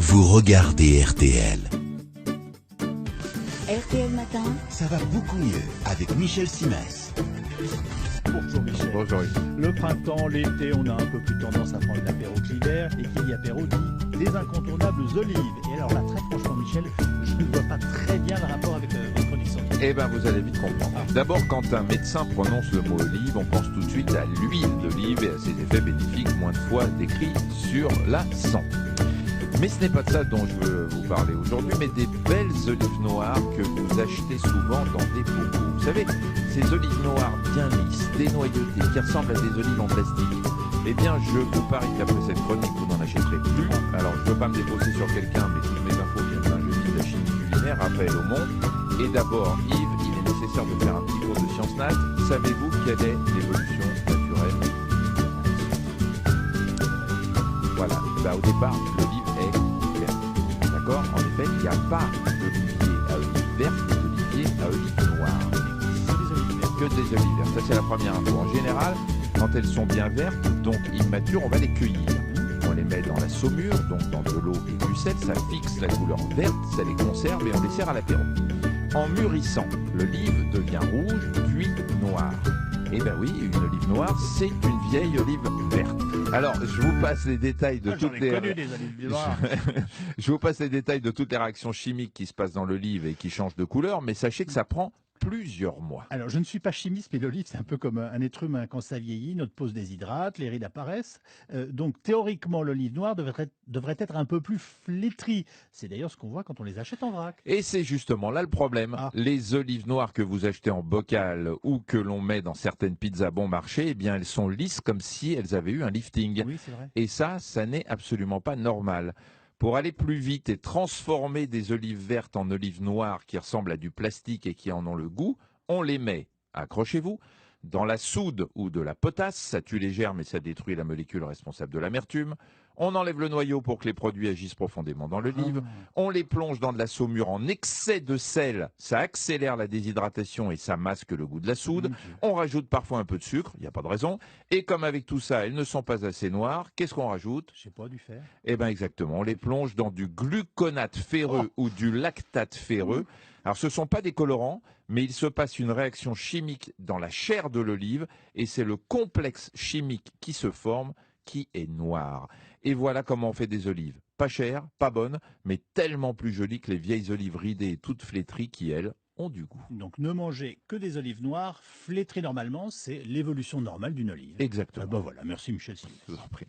vous regardez RTL. RTL Matin. Ça va beaucoup mieux avec Michel Simès. Bonjour Michel. Bonjour. Le printemps, l'été, on a un peu plus tendance à prendre l'apéro que l'hiver. Et qui dit apéro dit des incontournables olives. Et alors là, très franchement Michel, je ne vois pas très bien le rapport avec votre chronique scientifique. Eh bien, vous allez vite comprendre. D'abord, quand un médecin prononce le mot olive, on pense tout de suite à l'huile d'olive et à ses effets bénéfiques, moins de fois décrits sur la santé. Mais ce n'est pas de ça dont je veux vous parler aujourd'hui, mais des belles olives noires que vous achetez souvent dans des bocaux. Vous savez, ces olives noires bien lisses, dénoyautées, qui ressemblent à des olives en plastique. Eh bien, je vous parie qu'après cette chronique, vous n'en achèterez plus. Alors, je ne veux pas me déposer sur quelqu'un, mais toutes mes infos viennent d'un génie de la chimie culinaire, Raphaël Aumont. Et d'abord, Yves, il est nécessaire de faire un petit cours de sciences nat. Savez-vous quelle est l'évolution naturelle? Voilà, au départ, l'olive est verte. D'accord? En effet, il n'y a pas d'olivier à olive verte et d'olivier à olive noire. Que des olives vertes. Ça, c'est la première info. En général, quand elles sont bien vertes, donc immatures, on va les cueillir. On les met dans la saumure, donc dans de l'eau et du sel. Ça fixe la couleur verte, ça les conserve et on les sert à l'apéro. En mûrissant, l'olive devient rouge, puis noire. Eh bien oui, une olive noire, c'est une vieille olive verte. Alors, je vous passe les détails de toutes les... Je vous passe les détails de toutes les réactions chimiques qui se passent dans l'olive et qui changent de couleur, mais sachez que ça prend plusieurs mois. Alors, je ne suis pas chimiste, mais l'olive, c'est un peu comme un être humain. Quand ça vieillit, notre peau se déshydrate, les rides apparaissent. Donc, théoriquement, l'olive noire devrait être un peu plus flétrie. C'est d'ailleurs ce qu'on voit quand on les achète en vrac. Et c'est justement là le problème. Ah. Les olives noires que vous achetez en bocal ou que l'on met dans certaines pizzas bon marché, eh bien, elles sont lisses comme si elles avaient eu un lifting. Oui, c'est vrai. Et ça n'est absolument pas normal. Pour aller plus vite et transformer des olives vertes en olives noires qui ressemblent à du plastique et qui en ont le goût, on les met, accrochez-vous, dans la soude ou de la potasse, ça tue les germes et ça détruit la molécule responsable de l'amertume. On enlève le noyau pour que les produits agissent profondément dans l'olive. On les plonge dans de la saumure en excès de sel, ça accélère la déshydratation et ça masque le goût de la soude. On rajoute parfois un peu de sucre, il n'y a pas de raison. Et comme avec tout ça, elles ne sont pas assez noires, qu'est-ce qu'on rajoute? Je sais pas, du fer. Eh bien exactement, on les plonge dans du gluconate ferreux ou du lactate ferreux. Alors ce ne sont pas des colorants, mais il se passe une réaction chimique dans la chair de l'olive et c'est le complexe chimique qui se forme qui est noir. Et voilà comment on fait des olives. Pas chères, pas bonnes, mais tellement plus jolies que les vieilles olives ridées et toutes flétries qui, elles, ont du goût. Donc, ne manger que des olives noires flétries normalement, c'est l'évolution normale d'une olive. Exactement. Ben voilà, merci Michel Simès. Je vous en prie.